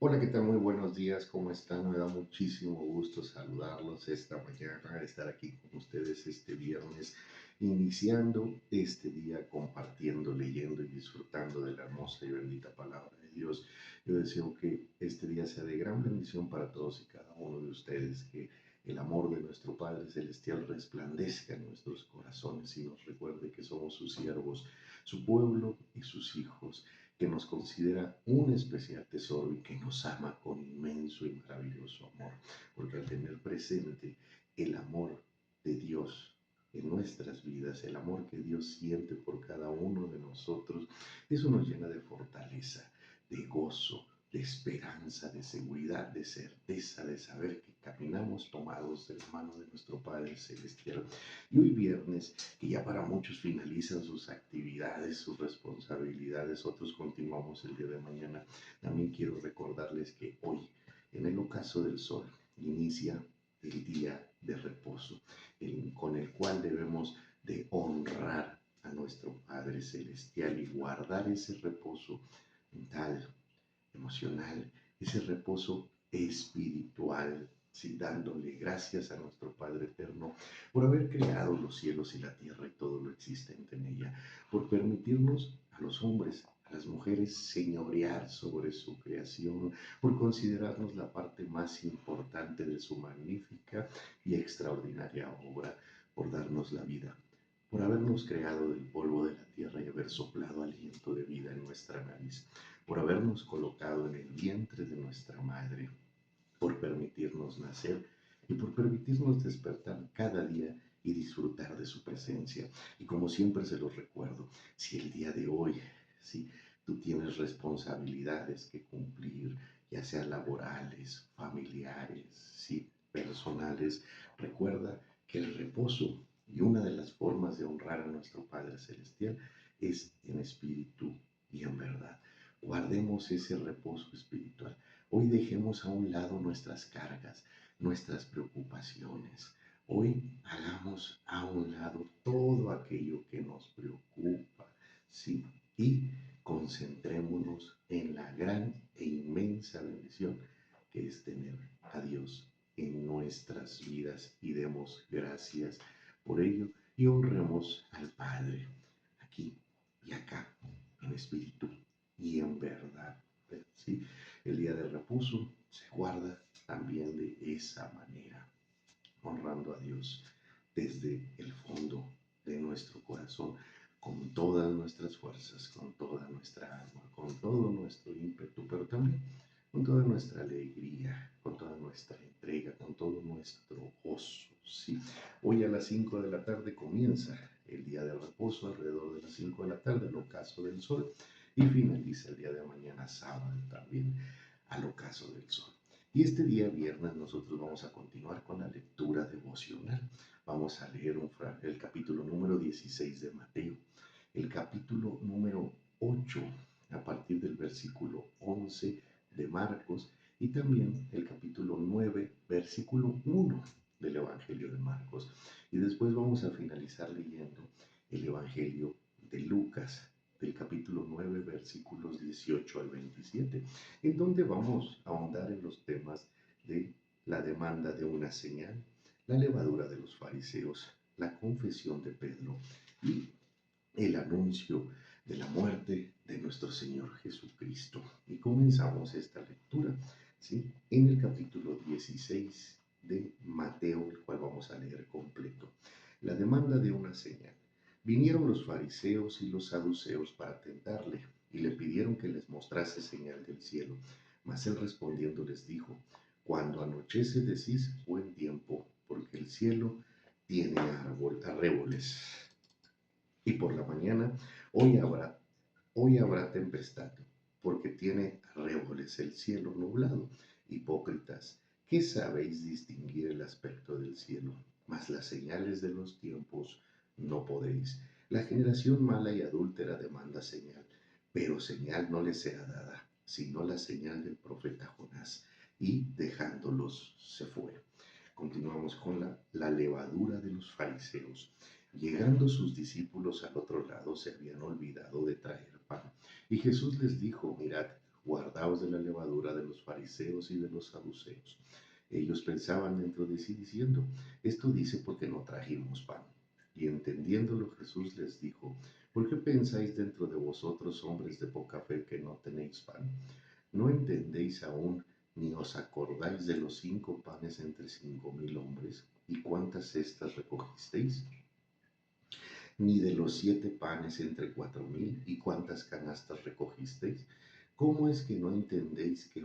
Hola, ¿qué tal? Muy buenos días, ¿cómo están? Me da muchísimo gusto saludarlos esta mañana, estar aquí con ustedes este viernes, iniciando este día compartiendo, leyendo y disfrutando de la hermosa y bendita palabra de Dios. Yo deseo que este día sea de gran bendición para todos y cada uno de ustedes, que el amor de nuestro Padre Celestial resplandezca en nuestros corazones y nos recuerde que somos sus siervos, su pueblo y sus hijos, que nos considera un especial tesoro y que nos ama con inmenso y maravilloso amor, porque al tener presente el amor de Dios en nuestras vidas, el amor que Dios siente por cada uno de nosotros, eso nos llena de fortaleza, de gozo, de esperanza, de seguridad, de certeza, de saber que caminamos tomados de la mano de nuestro Padre Celestial. Y hoy viernes, que ya para muchos finalizan sus actividades, sus responsabilidades, otros continuamos el día de mañana, también quiero recordarles que hoy, en el ocaso del sol, inicia el día de reposo, con el cual debemos de honrar a nuestro Padre Celestial y guardar ese reposo mental, emocional, ese reposo espiritual, sí, dándole gracias a nuestro Padre Eterno por haber creado los cielos y la tierra y todo lo existente en ella, por permitirnos a los hombres, a las mujeres, señorear sobre su creación, por considerarnos la parte más importante de su magnífica y extraordinaria obra, por darnos la vida, por habernos creado del polvo de la tierra y haber soplado aliento de vida en nuestra nariz, por habernos colocado en el vientre de nuestra madre, por permitirnos nacer y por permitirnos despertar cada día y disfrutar de su presencia. Y como siempre se los recuerdo, si el día de hoy, si tú tienes responsabilidades que cumplir, ya sean laborales, familiares, sí, personales, recuerda que el reposo y una de las formas de honrar a nuestro Padre Celestial es en espíritu y en verdad. Guardemos ese reposo espiritual. Hoy dejemos a un lado nuestras cargas, nuestras preocupaciones. Hoy hagamos a un lado todo aquello que nos preocupa, ¿sí? Y concentrémonos en la gran e inmensa bendición que es tener a Dios en nuestras vidas y demos gracias por ello y honremos al Padre aquí y acá, en espíritu y en verdad. ¿Sí? El día de reposo se guarda también de esa manera, honrando a Dios desde el fondo de nuestro corazón, con todas nuestras fuerzas, con toda nuestra alma, con todo nuestro ímpetu, pero también con toda nuestra alegría, con toda nuestra entrega, con todo nuestro gozo. ¿Sí? Hoy a las 5 de la tarde comienza el día de reposo, alrededor de las 5 de la tarde, el ocaso del sol, y finaliza el día de mañana sábado también al ocaso del sol. Y este día viernes nosotros vamos a continuar con la lectura devocional. Vamos a leer el capítulo número 16 de Mateo, el capítulo número 8 a partir del versículo 11 de Marcos y también el capítulo 9, versículo 1 del Evangelio de Marcos. Y después vamos a finalizar leyendo el Evangelio de Lucas, del capítulo 9, versículos 18 al 27, en donde vamos a ahondar en los temas de la demanda de una señal, la levadura de los fariseos, la confesión de Pedro y el anuncio de la muerte de nuestro Señor Jesucristo. Y comenzamos esta lectura, ¿sí? En el capítulo 16 de Mateo, el cual vamos a leer completo. La demanda de una señal. Vinieron los fariseos y los saduceos para tentarle, y le pidieron que les mostrase señal del cielo. Mas él respondiendo les dijo: cuando anochece decís buen tiempo, porque el cielo tiene arreboles. Y por la mañana, hoy habrá, hoy habrá tempestad, porque tiene arreboles el cielo nublado. Hipócritas, ¿qué sabéis distinguir el aspecto del cielo? Mas las señales de los tiempos no podéis. La generación mala y adúltera demanda señal, pero señal no les será dada, sino la señal del profeta Jonás. Y dejándolos se fue. Continuamos con la levadura de los fariseos. Llegando sus discípulos al otro lado, se habían olvidado de traer pan. Y Jesús les dijo: mirad, guardaos de la levadura de los fariseos y de los saduceos. Ellos pensaban dentro de sí diciendo, esto dice porque no trajimos pan. Y entendiéndolo Jesús les dijo, ¿por qué pensáis dentro de vosotros, hombres de poca fe, que no tenéis pan? ¿No entendéis aún, ni os acordáis de los 5 panes entre 5.000 hombres, y cuántas cestas recogisteis? Ni de los 7 panes entre 4.000, y cuántas canastas recogisteis. ¿Cómo es que no entendéis que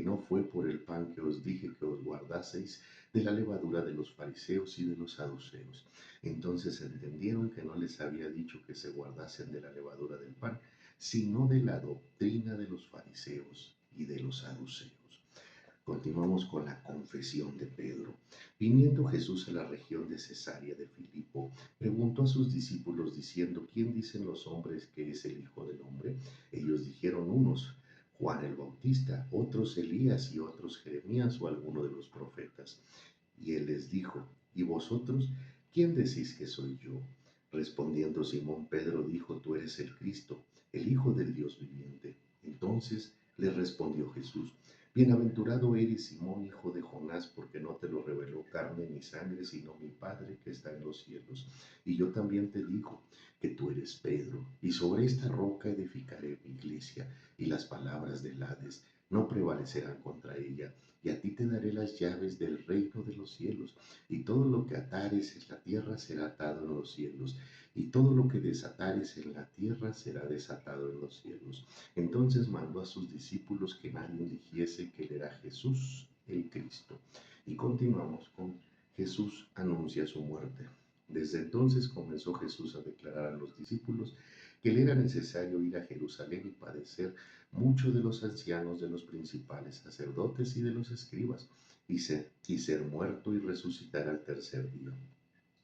no fue por el pan que os dije que os guardaseis de la levadura de los fariseos y de los saduceos? Entonces entendieron que no les había dicho que se guardasen de la levadura del pan, sino de la doctrina de los fariseos y de los saduceos. Continuamos con la confesión de Pedro. Viniendo Jesús a la región de Cesarea de Filipo, preguntó a sus discípulos diciendo, ¿quién dicen los hombres que es el Hijo del Hombre? Ellos dijeron unos, Juan el Bautista, otros Elías y otros Jeremías o alguno de los profetas. Y él les dijo, ¿y vosotros quién decís que soy yo? Respondiendo Simón Pedro dijo, tú eres el Cristo, el Hijo del Dios viviente. Entonces le respondió Jesús, bienaventurado eres Simón, hijo de Jonás, porque no te lo reveló carne ni sangre, sino mi Padre que está en los cielos. Y yo también te digo que tú eres Pedro, y sobre esta roca edificaré mi iglesia, y las palabras del Hades no prevalecerán contra ella. Y a ti te daré las llaves del reino de los cielos, y todo lo que atares en la tierra será atado en los cielos, y todo lo que desatares en la tierra será desatado en los cielos. Entonces mandó a sus discípulos que nadie dijese que él era Jesús el Cristo. Y continuamos con Jesús anuncia su muerte. Desde entonces comenzó Jesús a declarar a los discípulos que le era necesario ir a Jerusalén y padecer mucho de los ancianos, de los principales sacerdotes y de los escribas, y ser muerto y resucitar al tercer día.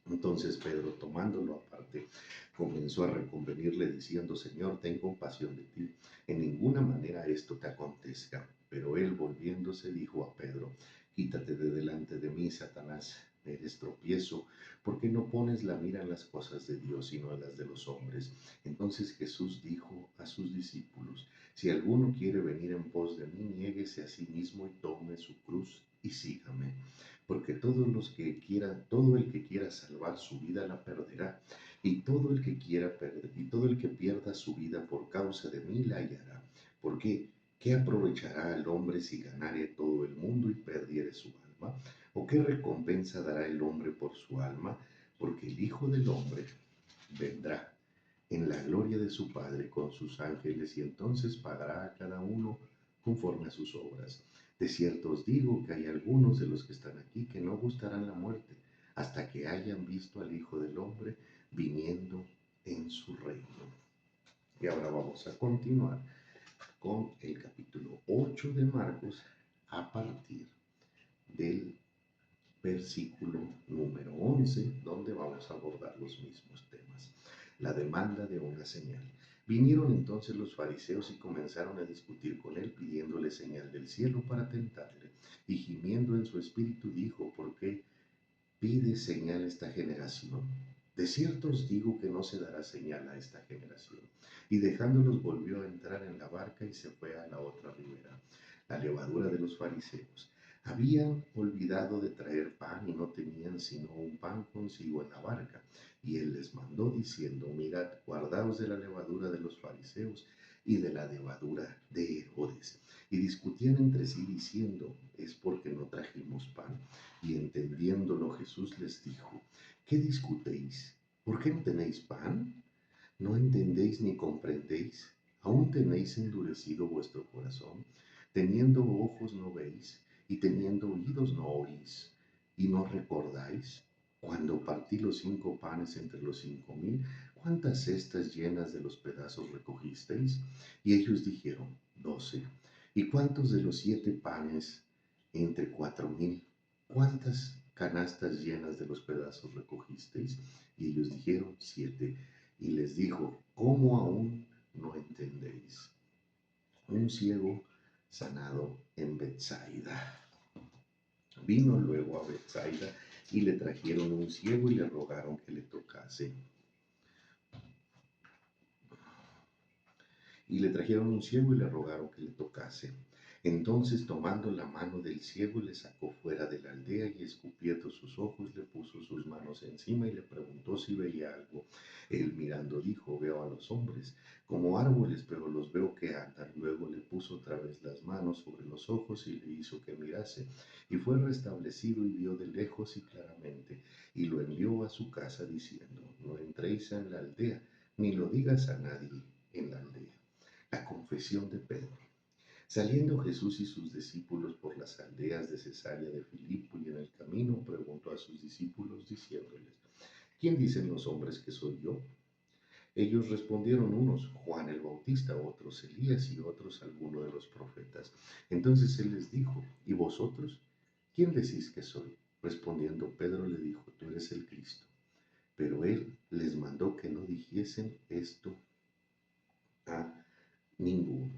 Entonces Pedro, tomándolo aparte, comenzó a reconvenirle diciendo, Señor, ten compasión de ti, en ninguna manera esto te acontezca. Pero él, volviéndose, dijo a Pedro, quítate de delante de mí, Satanás, eres tropiezo, porque no pones la mira en las cosas de Dios, sino en las de los hombres. Entonces Jesús dijo a sus discípulos, si alguno quiere venir en pos de mí, niéguese a sí mismo y tome su cruz y sígame. Porque todo el que quiera salvar su vida la perderá, y todo el que pierda su vida por causa de mí la hallará. Porque ¿qué aprovechará al hombre si ganare todo el mundo y perdiere su alma? ¿O qué recompensa dará el hombre por su alma? Porque el Hijo del Hombre vendrá en la gloria de su Padre con sus ángeles, y entonces pagará a cada uno conforme a sus obras. De cierto os digo que hay algunos de los que están aquí que no gustarán la muerte hasta que hayan visto al Hijo del Hombre viniendo en su reino. Y ahora vamos a continuar con el capítulo 8 de Marcos a partir del versículo número 11, donde vamos a abordar los mismos temas. La demanda de una señal. Vinieron entonces los fariseos y comenzaron a discutir con él, pidiéndole señal del cielo para tentarle. Y gimiendo en su espíritu dijo, ¿por qué pide señal esta generación? De cierto os digo que no se dará señal a esta generación. Y dejándolos volvió a entrar en la barca y se fue a la otra ribera. La levadura de los fariseos. Habían olvidado de traer pan y no tenían sino un pan consigo en la barca. Y él les mandó diciendo, mirad, guardaos de la levadura de los fariseos y de la levadura de Herodes. Y discutían entre sí diciendo, es porque no trajimos pan. Y entendiéndolo Jesús les dijo, ¿qué discutéis? ¿Por qué no tenéis pan? ¿No entendéis ni comprendéis? ¿Aún tenéis endurecido vuestro corazón? Teniendo ojos no veis, y teniendo oídos no oís, y no recordáis. Cuando partí los 5 panes entre los 5.000, ¿cuántas cestas llenas de los pedazos recogisteis? Y ellos dijeron, 12. ¿Y cuántos de los 7 panes entre 4.000? ¿Cuántas canastas llenas de los pedazos recogisteis? Y ellos dijeron, 7. Y les dijo, ¿cómo aún no entendéis? Un ciego sanado en Betsaida. Vino luego a Betsaida y le trajeron un ciego y le rogaron que le tocase. y le trajeron un ciego y le rogaron que le tocase. Entonces, tomando la mano del ciego, le sacó fuera de la aldea y escupiendo sus ojos, le puso sus manos encima y le preguntó si veía algo. Él mirando dijo, veo a los hombres como árboles, pero los veo que andan. Luego le puso otra vez las manos sobre los ojos y le hizo que mirase. Y fue restablecido y vio de lejos y claramente. Y lo envió a su casa diciendo, no entréis en la aldea, ni lo digas a nadie en la aldea. La confesión de Pedro. Saliendo Jesús y sus discípulos por las aldeas de Cesarea de Filipo y en el camino preguntó a sus discípulos diciéndoles, ¿quién dicen los hombres que soy yo? Ellos respondieron unos, Juan el Bautista, otros Elías y otros alguno de los profetas. Entonces él les dijo, ¿y vosotros? ¿Quién decís que soy? Respondiendo Pedro le dijo, tú eres el Cristo. Pero él les mandó que no dijesen esto a ninguno.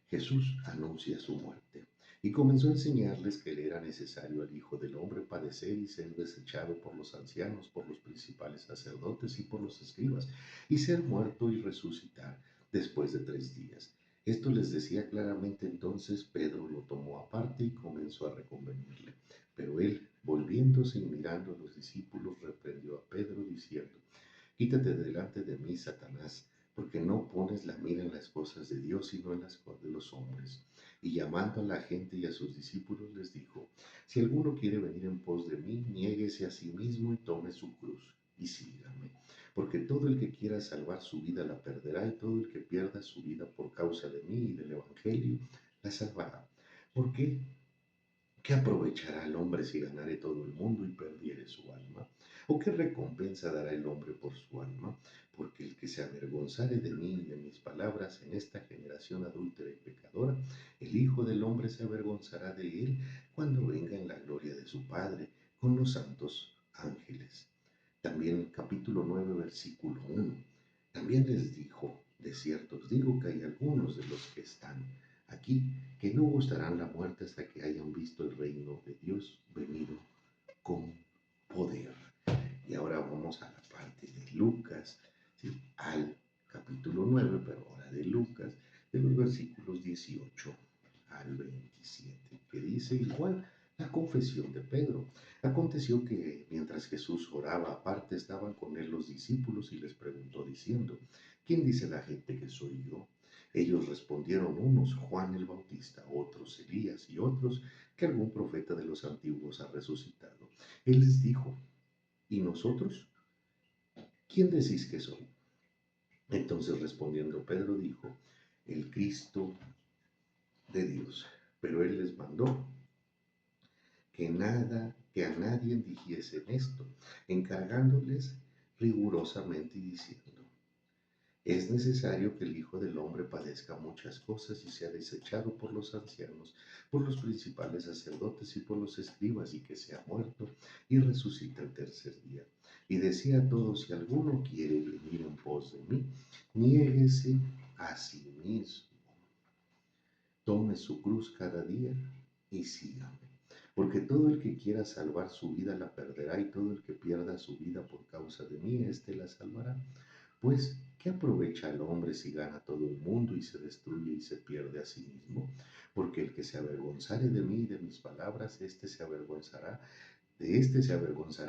Jesús anuncia su muerte y comenzó a enseñarles que le era necesario al Hijo del Hombre padecer y ser desechado por los ancianos, por los principales sacerdotes y por los escribas, y ser muerto y resucitar después de 3 días. Esto les decía claramente. Entonces Pedro lo tomó aparte y comenzó a reconvenirle. Pero él, volviéndose y mirando a los discípulos, reprendió a Pedro diciendo, quítate delante de mí, Satanás, porque no pones la mira en las cosas de Dios, sino en las cosas de los hombres. Y llamando a la gente y a sus discípulos les dijo, si alguno quiere venir en pos de mí, niéguese a sí mismo y tome su cruz y sígame. Porque todo el que quiera salvar su vida la perderá, y todo el que pierda su vida por causa de mí y del Evangelio la salvará. ¿Por qué? ¿Qué aprovechará el hombre si ganare todo el mundo y perdiere su alma? ¿O qué recompensa dará el hombre por su alma? Porque el que se avergonzare de mí y de mis palabras en esta generación adúltera y pecadora, el Hijo del Hombre se avergonzará de él cuando venga en la gloria de su Padre con los santos ángeles. También capítulo 9, versículo 1. También les dijo, de cierto os digo que hay algunos de los que están aquí que no gustarán la muerte hasta que hayan visto el reino de Dios venido con poder. Y ahora vamos a la parte de Lucas, ¿sí? Al capítulo 9, pero ahora de Lucas, de los versículos 18 al 27, que dice igual la confesión de Pedro. Aconteció que mientras Jesús oraba aparte, estaban con él los discípulos y les preguntó diciendo, ¿quién dice la gente que soy yo? Ellos respondieron unos, Juan el Bautista, otros Elías y otros que algún profeta de los antiguos ha resucitado. Él les dijo, ¿y nosotros? ¿Quién decís que soy? Entonces respondiendo Pedro dijo, el Cristo de Dios. Pero él les mandó que a nadie dijesen esto, encargándoles rigurosamente y diciendo, es necesario que el Hijo del Hombre padezca muchas cosas y sea desechado por los ancianos, por los principales sacerdotes y por los escribas, y que sea muerto y resucite el tercer día. Y decía a todos, si alguno quiere venir en pos de mí, niéguese a sí mismo, tome su cruz cada día y sígame. Porque todo el que quiera salvar su vida la perderá, y todo el que pierda su vida por causa de mí, éste la salvará. Pues, ¿qué aprovecha el hombre si gana todo el mundo y se destruye y se pierde a sí mismo? Porque el que se avergonzare de mí y de mis palabras, de este se avergonzará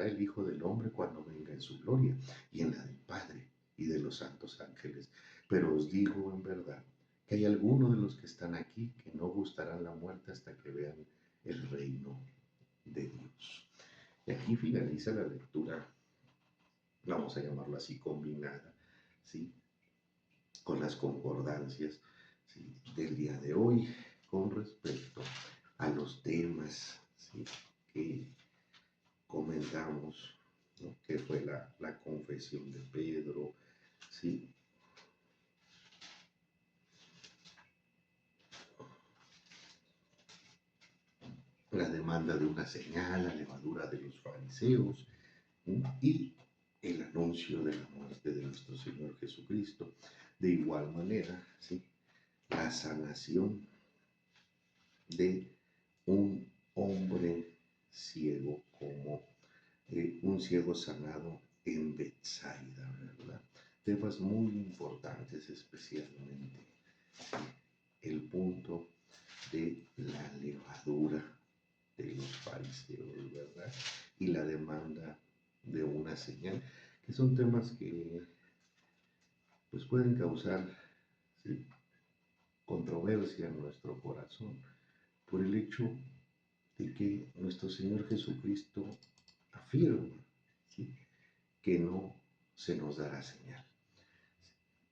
el Hijo del Hombre cuando venga en su gloria y en la del Padre y de los santos ángeles. Pero os digo en verdad que hay algunos de los que están aquí que no gustarán la muerte hasta que vean el reino de Dios. Y aquí finaliza la lectura, vamos a llamarlo así, combinada, ¿sí? Con las concordancias, ¿sí? Del día de hoy con respecto a los temas, ¿sí? Que comentamos, ¿no? Que fue la confesión de Pedro, ¿sí? La demanda de una señal, la levadura de los fariseos, ¿no? Y el anuncio de la muerte de nuestro Señor Jesucristo. De igual manera, ¿sí? La sanación de un hombre ciego, como un ciego sanado en Betsaida, ¿verdad? Temas muy importantes especialmente, el punto de la levadura de los fariseos, ¿verdad? Y la demanda de una señal, que son temas que pues pueden causar, ¿sí?, controversia en nuestro corazón por el hecho de que nuestro Señor Jesucristo afirma, ¿sí?, que no se nos dará señal,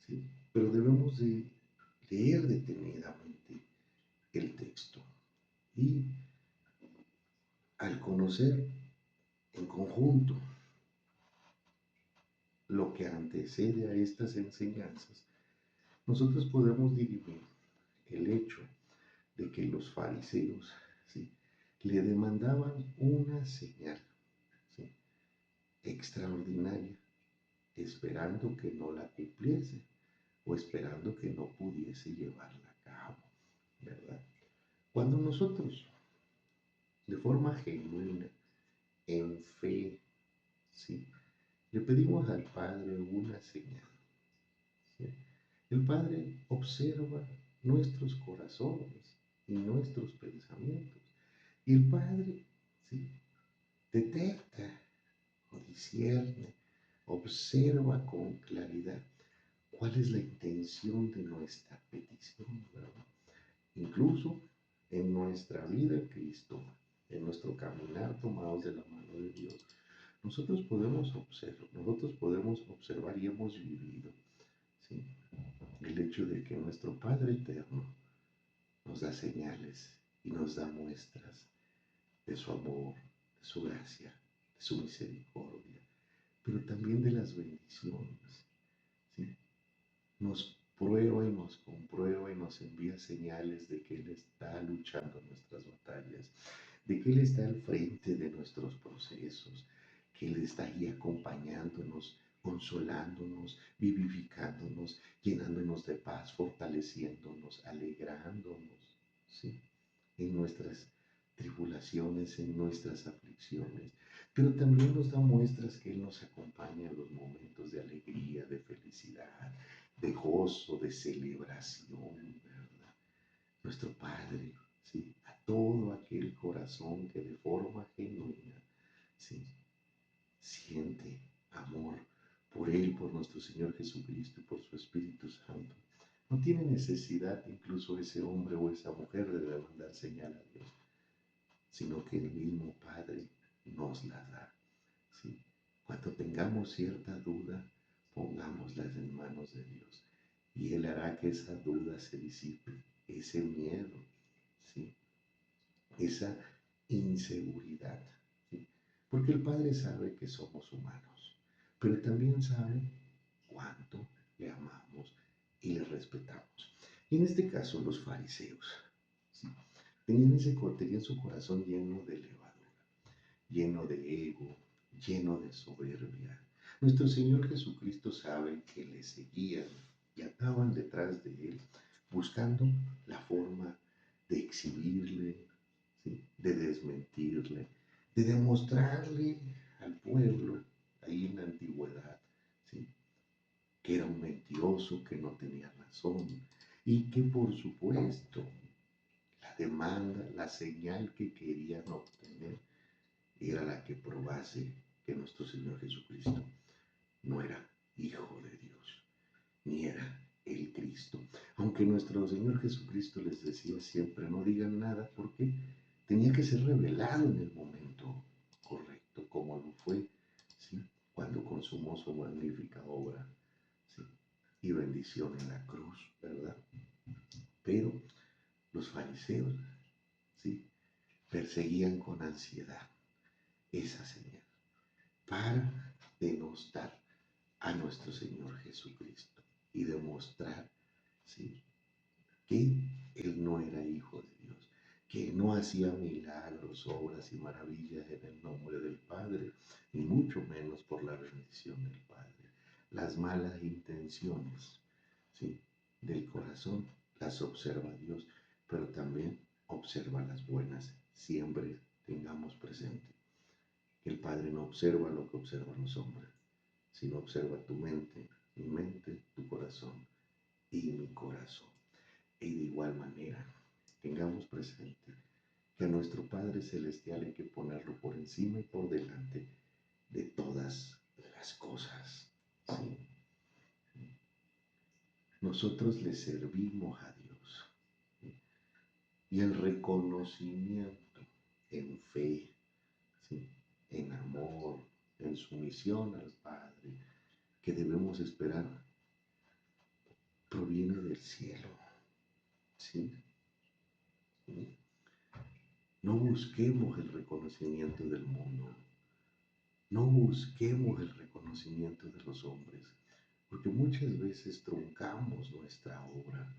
¿sí? Pero debemos de leer detenidamente el texto y al conocer en conjunto lo que antecede a estas enseñanzas, nosotros podemos dirimir el hecho de que los fariseos, ¿sí?, le demandaban una señal, ¿sí?, extraordinaria, esperando que no la cumpliese o esperando que no pudiese llevarla a cabo, ¿verdad? Cuando nosotros, de forma genuina, en fe, ¿sí?, le pedimos al Padre una señal, ¿sí?, el Padre observa nuestros corazones y nuestros pensamientos. Y el Padre, ¿sí?, detecta o discierne, observa con claridad cuál es la intención de nuestra petición, ¿verdad? Incluso en nuestra vida en Cristo, en nuestro caminar tomados de la mano de Dios, nosotros podemos observar y hemos vivido, ¿sí?, el hecho de que nuestro Padre Eterno nos da señales y nos da muestras de su amor, de su gracia, de su misericordia, pero también de las bendiciones, ¿sí? Nos prueba y nos comprueba y nos envía señales de que Él está luchando nuestras batallas, de que Él está al frente de nuestros procesos, que Él está ahí acompañándonos, consolándonos, vivificándonos, llenándonos de paz, fortaleciéndonos, alegrándonos, ¿sí?, en nuestras tribulaciones, en nuestras aflicciones, pero también nos da muestras que Él nos acompaña en los momentos de alegría, de felicidad, de gozo, de celebración, ¿verdad? Nuestro Padre, ¿sí?, a todo aquel corazón que de forma genuina, ¿sí?, siente amor por Él, por nuestro Señor Jesucristo y por su Espíritu Santo. No tiene necesidad incluso ese hombre o esa mujer de demandar señal a Dios, sino que el mismo Padre nos la da, ¿sí? Cuando tengamos cierta duda, pongámoslas en manos de Dios y Él hará que esa duda se disipe, ese miedo, ¿sí?, esa inseguridad, ¿sí?, porque el Padre sabe que somos humanos, pero también sabe cuánto le amamos y le respetamos. Y en este caso los fariseos, ¿sí?, tenían su corazón lleno de levadura, lleno de ego, lleno de soberbia. Nuestro Señor Jesucristo sabe que le seguían y ataban detrás de Él, buscando la forma de exhibirle, ¿sí?, de desmentirle, de demostrarle al pueblo, ahí en la antigüedad, ¿sí?, que era un mentiroso, que no tenía razón y que por supuesto la demanda, la señal que querían obtener era la que probase que nuestro Señor Jesucristo no era Hijo de Dios, ni era el Cristo. Aunque nuestro Señor Jesucristo les decía siempre, no digan nada, porque tenía que ser revelado en el momento correcto, como lo fue, ¿sí?, cuando consumó su magnífica obra, ¿sí?, y bendición en la cruz, ¿verdad? Pero los fariseos, ¿sí?, perseguían con ansiedad esa señal para denostar a nuestro Señor Jesucristo y demostrar, ¿sí?, que Él no era Hijo de Dios, que no hacía milagros, obras y maravillas en el nombre del Padre, ni mucho menos por la bendición del Padre. Las malas intenciones, ¿sí?, del corazón las observa Dios, pero también observa las buenas. Siempre tengamos presente que el Padre no observa lo que observan los hombres, sino observa tu mente, mi mente, tu corazón y mi corazón. Y de igual manera, tengamos presente que a nuestro Padre Celestial hay que ponerlo por encima y por delante de todas las cosas. ¿Sí? Nosotros le servimos a Dios. ¿Sí? Y el reconocimiento en fe, ¿sí? En amor, en sumisión al Padre, que debemos esperar, proviene del cielo. ¿Sí? ¿Sí? No busquemos el reconocimiento del mundo. No busquemos el reconocimiento de los hombres, porque muchas veces truncamos nuestra obra,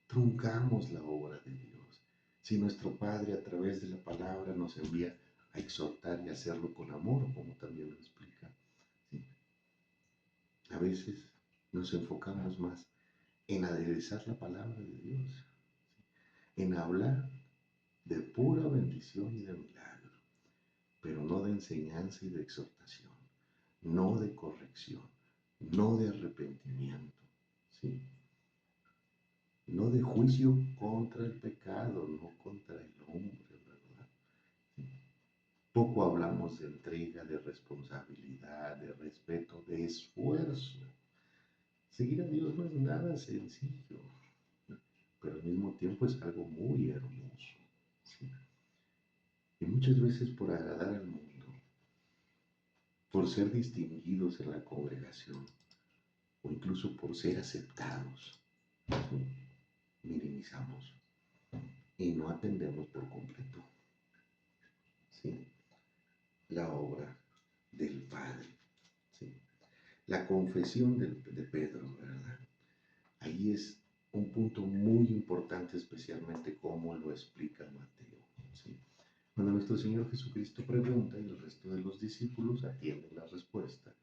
truncamos la obra de Dios. Si nuestro Padre a través de la palabra nos envía a exhortar y hacerlo con amor, como también lo explica, ¿sí? A veces nos enfocamos más en aderezar la palabra de Dios, ¿sí? En hablar de pura bendición y de milagro, pero no de enseñanza y de exhortación, no de corrección, no de arrepentimiento, ¿sí? No de juicio contra el pecado, no contra el hombre, ¿verdad? ¿Sí? Poco hablamos de entrega, de responsabilidad, de respeto, de esfuerzo. Seguir a Dios no es nada sencillo, pero al mismo tiempo es algo muy hermoso, ¿sí? Y muchas veces por agradar al mundo, por ser distinguidos en la congregación, o incluso por ser aceptados, ¿sí? Minimizamos y no atendemos por completo, ¿sí? La obra del Padre, ¿sí? La confesión de Pedro, ¿verdad? Ahí es un punto muy importante, especialmente cómo lo explica Mateo, ¿sí? Cuando nuestro Señor Jesucristo pregunta y el resto de los discípulos atienden la respuesta,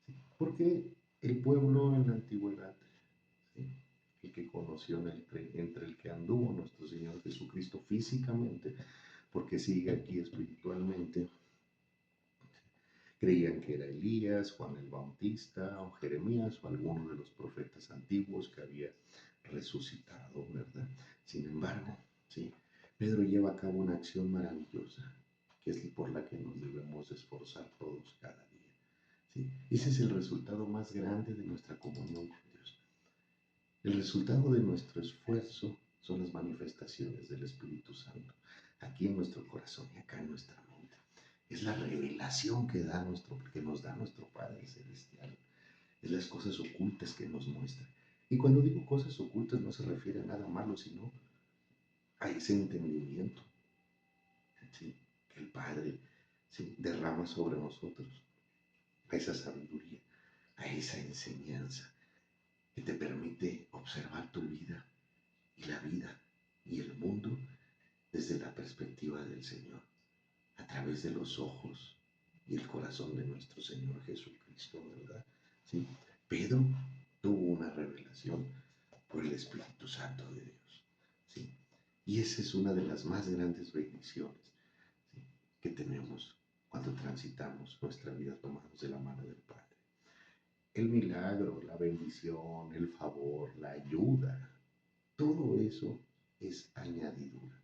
¿sí? Porque el pueblo en la antigüedad, ¿sí? El que conoció entre el que anduvo nuestro Señor Jesucristo físicamente, porque sigue aquí espiritualmente, creían que era Elías, Juan el Bautista o Jeremías o alguno de los profetas antiguos que había resucitado, ¿verdad? Sin embargo, ¿sí? Pedro lleva a cabo una acción maravillosa, que es por la que nos debemos esforzar todos cada día, ¿sí? Ese es el resultado más grande de nuestra comunión con Dios. El resultado de nuestro esfuerzo son las manifestaciones del Espíritu Santo, aquí en nuestro corazón y acá en nuestra mente. Es la revelación que nos da nuestro Padre Celestial. Es las cosas ocultas que nos muestra. Y cuando digo cosas ocultas no se refiere a nada malo, sino a ese entendimiento, ¿sí? Que el Padre, ¿sí? Derrama sobre nosotros, a esa sabiduría, a esa enseñanza que te permite observar tu vida y la vida y el mundo desde la perspectiva del Señor, a través de los ojos y el corazón de nuestro Señor Jesucristo, ¿verdad? ¿Sí? Pedro tuvo una revelación por el Espíritu Santo de Dios, ¿sí? Y esa es una de las más grandes bendiciones, ¿sí? Que tenemos cuando transitamos nuestra vida tomados de la mano del Padre. El milagro, la bendición, el favor, la ayuda, todo eso es añadidura.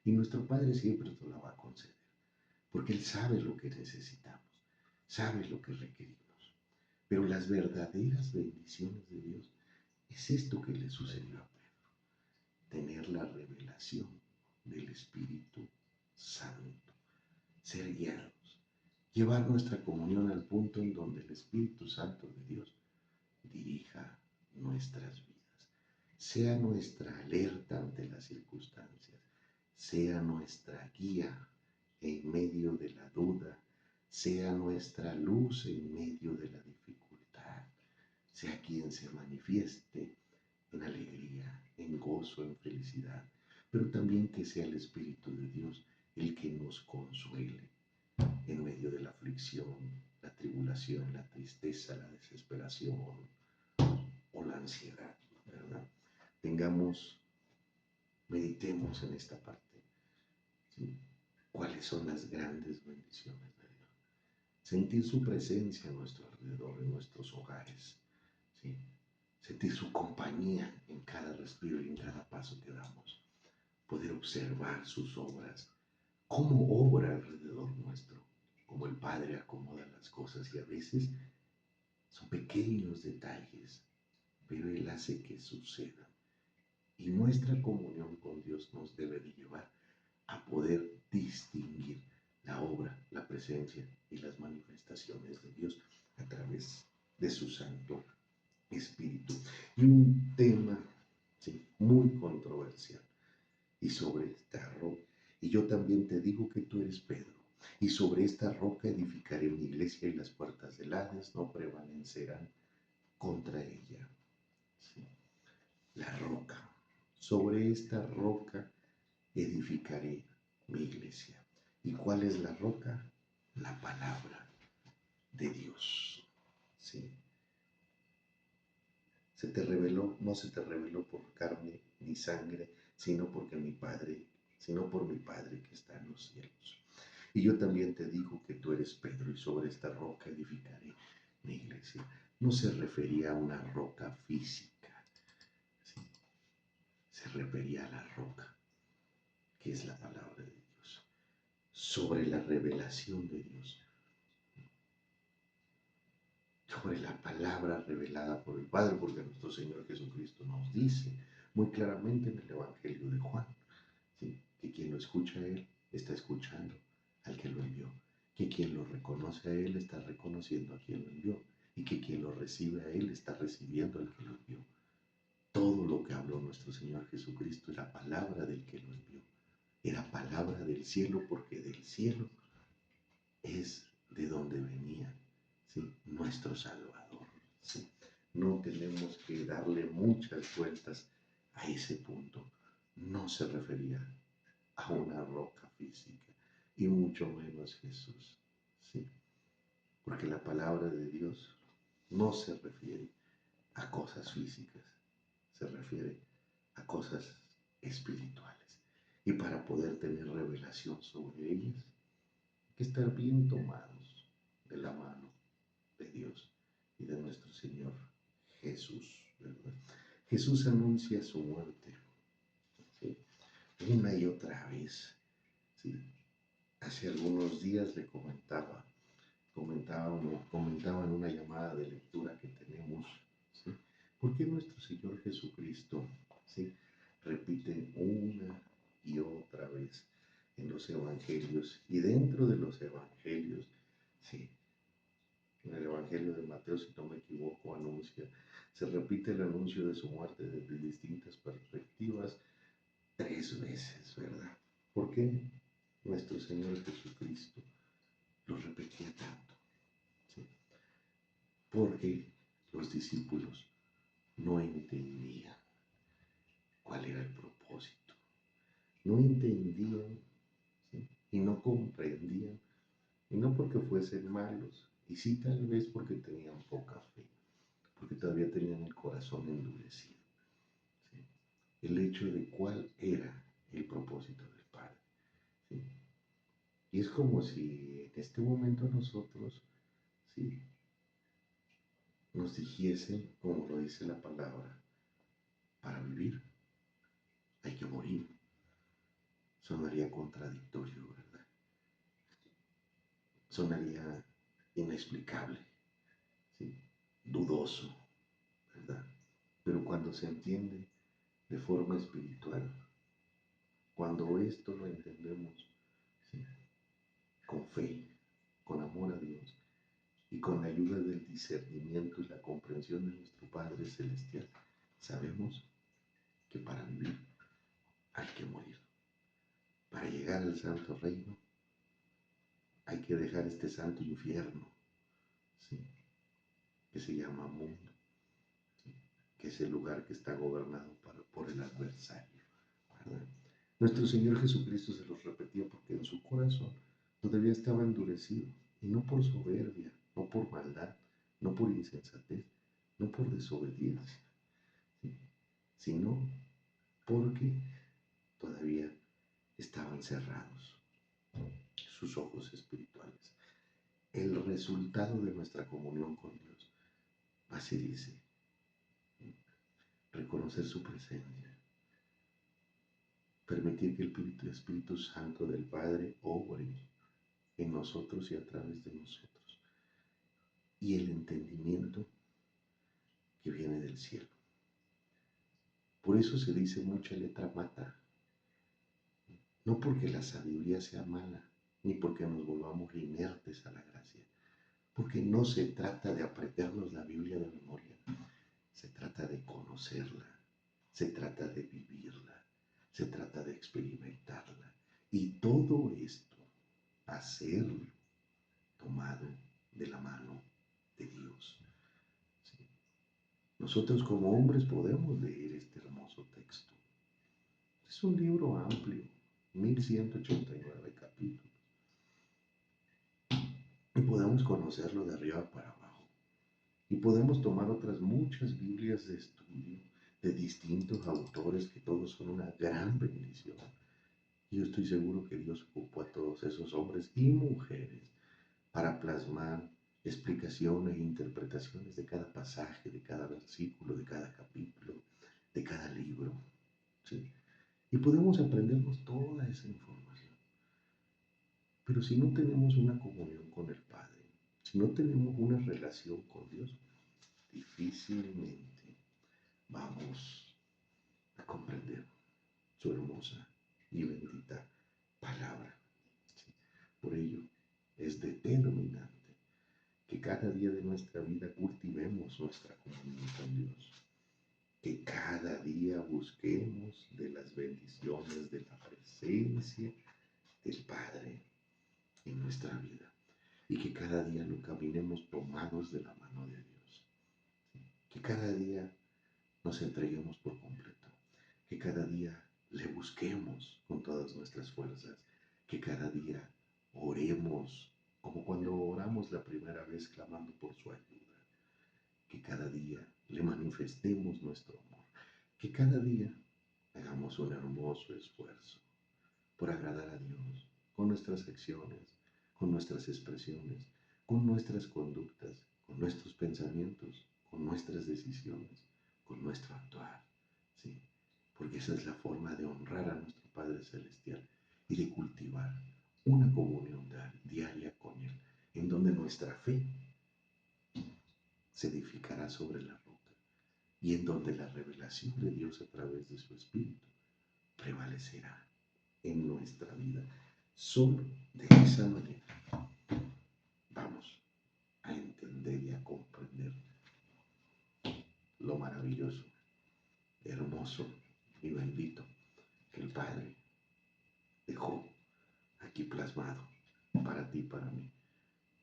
Y nuestro Padre siempre nos la va a conceder, porque Él sabe lo que necesitamos, sabe lo que requerimos. Pero las verdaderas bendiciones de Dios es esto que le sucedió a Pedro, tener la revelación del Espíritu Santo, ser guiados, llevar nuestra comunión al punto en donde el Espíritu Santo de Dios dirija nuestras vidas, sea nuestra alerta ante las circunstancias, sea nuestra guía en medio de la duda, sea nuestra luz en medio de la dificultad, sea quien se manifieste en alegría, en gozo, en felicidad, pero también que sea el Espíritu de Dios el que nos consuele en medio de la aflicción, la tribulación, la tristeza, la desesperación o la ansiedad, ¿verdad? Meditemos en esta parte, ¿sí? ¿Cuáles son las grandes bendiciones de Dios? Sentir su presencia a nuestro alrededor, en nuestros hogares, ¿sí? sentir su compañía en cada respiro y en cada paso que damos, poder observar sus obras, cómo obra alrededor nuestro, cómo el Padre acomoda las cosas y a veces son pequeños detalles, pero Él hace que sucedan. Y nuestra comunión con Dios nos debe de llevar a poder distinguir la obra, la presencia y las manifestaciones de Dios a través de su Santo Espíritu. Y un tema, sí, muy controversial. Y sobre esta roca, y yo también te digo que tú eres Pedro, y sobre esta roca edificaré mi iglesia y las puertas del Hades no prevalecerán contra ella. Sí, la roca. Sobre esta roca edificaré mi iglesia. ¿Y cuál es la roca? La palabra de Dios. ¿Sí? Se te reveló, no se te reveló por carne ni sangre, sino porque mi Padre, sino por mi Padre que está en los cielos. Y yo también te digo que tú eres Pedro y sobre esta roca edificaré mi iglesia. No se refería a una roca física, ¿sí? Se refería a la roca, que es la palabra de Dios, sobre la revelación de Dios, sobre la palabra revelada por el Padre, porque nuestro Señor Jesucristo nos dice muy claramente en el Evangelio de Juan, ¿sí? Que quien lo escucha a Él está escuchando al que lo envió, que quien lo reconoce a Él está reconociendo a quien lo envió, y que quien lo recibe a Él está recibiendo al que lo envió. Todo lo que habló nuestro Señor Jesucristo era palabra del que lo envió, era palabra del cielo, porque del cielo es de donde venía, ¿sí? Nuestro Salvador. ¿Sí? No tenemos que darle muchas vueltas a ese punto. No se refería a una roca física, y mucho menos Jesús. ¿Sí? Porque la palabra de Dios no se refiere a cosas físicas, se refiere a cosas espirituales. Y para poder tener revelación sobre ellas, hay que estar bien tomados de la mano de Dios y de nuestro Señor Jesús, ¿verdad? Jesús anuncia su muerte, ¿sí? Una y otra vez, ¿sí? Hace algunos días le comentaba en una llamada de lectura que tenemos, ¿sí? ¿Por qué nuestro Señor Jesucristo, ¿sí?, repite una y otra vez en los evangelios y dentro de los evangelios, ¿sí? En el Evangelio de Mateo, si no me equivoco, se repite el anuncio de su muerte desde distintas perspectivas 3 veces, ¿verdad? ¿Por qué nuestro Señor Jesucristo lo repetía tanto? ¿Sí? Porque los discípulos no entendían cuál era el propósito, no entendían, ¿sí?, y no comprendían, y no porque fuesen malos, y sí tal vez porque tenían poca fe, porque todavía tenían el corazón endurecido, ¿sí?, el hecho de cuál era el propósito del Padre, ¿sí? Y es como si en este momento nosotros, ¿sí?, nos dijesen, como lo dice la palabra, para vivir hay que morir. Sonaría contradictorio, ¿verdad? Sonaría inexplicable, ¿sí?, dudoso, ¿verdad? Pero cuando se entiende de forma espiritual, cuando esto lo entendemos, ¿sí?, con fe, con amor a Dios y con la ayuda del discernimiento y la comprensión de nuestro Padre Celestial, sabemos que para vivir hay que morir. Para llegar al santo reino hay que dejar este santo infierno, ¿sí?, que se llama mundo, ¿sí?, que es el lugar que está gobernado por el adversario, ¿verdad? Nuestro Señor Jesucristo se los repetía porque en su corazón todavía estaba endurecido, y no por soberbia, no por maldad, no por insensatez, no por desobediencia, ¿sí?, sino porque todavía estaban cerrados sus ojos espirituales. El resultado de nuestra comunión con Dios va a ser ese, reconocer su presencia, permitir que el Espíritu Santo del Padre obre en nosotros y a través de nosotros, y el entendimiento que viene del cielo. Por eso se dice mucha letra mata, no porque la sabiduría sea mala, ni porque nos volvamos inertes a la gracia, porque no se trata de aprendernos la Biblia de memoria, se trata de conocerla, se trata de vivirla, se trata de experimentarla, y todo esto, hacerlo tomado de la mano de Dios. ¿Sí? Nosotros como hombres podemos leer este hermoso texto. Es un libro amplio, 1189 capítulos. Y podemos conocerlo de arriba para abajo. Y podemos tomar otras muchas Biblias de estudio de distintos autores que todos son una gran bendición. Y yo estoy seguro que Dios ocupó a todos esos hombres y mujeres para plasmar explicaciones e interpretaciones de cada pasaje, de cada versículo, de cada capítulo, de cada libro. ¿Sí? Y podemos aprendernos toda esa información. Pero si no tenemos una comunión con el Padre, si no tenemos una relación con Dios, difícilmente vamos a comprender su hermosa y bendita palabra. ¿Sí? Por ello, es determinante que cada día de nuestra vida cultivemos nuestra comunión con Dios, que cada día busquemos de las bendiciones de la presencia del Padre en nuestra vida y que cada día lo caminemos tomados de la mano de Dios, que cada día nos entreguemos por completo, que cada día le busquemos con todas nuestras fuerzas, que cada día oremos como cuando oramos la primera vez clamando por su ayuda, que cada día le manifestemos nuestro amor, que cada día hagamos un hermoso esfuerzo por agradar a Dios con nuestras acciones, con nuestras expresiones, con nuestras conductas, con nuestros pensamientos, con nuestras decisiones, con nuestro actuar, ¿sí? Porque esa es la forma de honrar a nuestro Padre Celestial y de cultivar una comunión diaria con Él, en donde nuestra fe se edificará sobre la roca y en donde la revelación de Dios a través de su Espíritu prevalecerá en nuestra vida. Solo de esa manera vamos a entender y a comprender lo maravilloso, hermoso y bendito que el Padre dejó aquí plasmado para ti, para mí,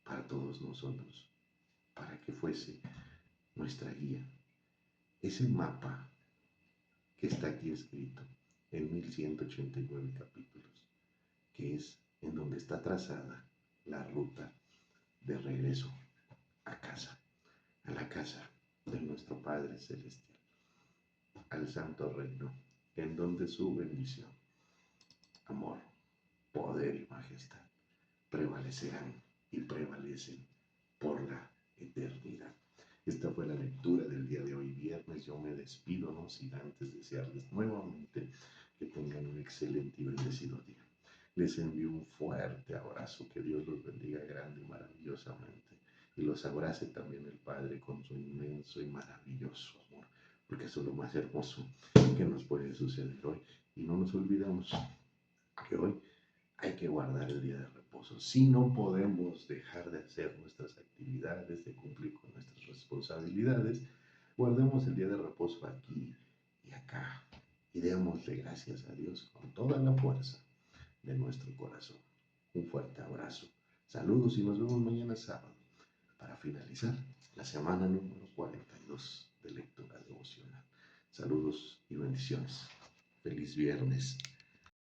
para todos nosotros, para que fuese nuestra guía. Ese mapa que está aquí escrito en 1189 capítulos, que es en donde está trazada la ruta de regreso a casa, a la casa de nuestro Padre Celestial, al Santo Reino, en donde su bendición, amor, poder y majestad prevalecerán y prevalecen por la eternidad. Esta fue la lectura del día de hoy, viernes. Yo me despido, no sin antes desearles nuevamente que tengan un excelente y bendecido día. Les envío un fuerte abrazo, que Dios los bendiga grande y maravillosamente. Y los abrace también el Padre con su inmenso y maravilloso amor, porque eso es lo más hermoso que nos puede suceder hoy. Y no nos olvidemos que hoy hay que guardar el día de reposo. Si no podemos dejar de hacer nuestras actividades, de cumplir con nuestras responsabilidades, guardemos el día de reposo aquí y acá y démosle gracias a Dios con toda la fuerza de nuestro corazón. Un fuerte abrazo. Saludos y nos vemos mañana sábado para finalizar la semana número 42 de lectura devocional. Saludos y bendiciones. Feliz viernes.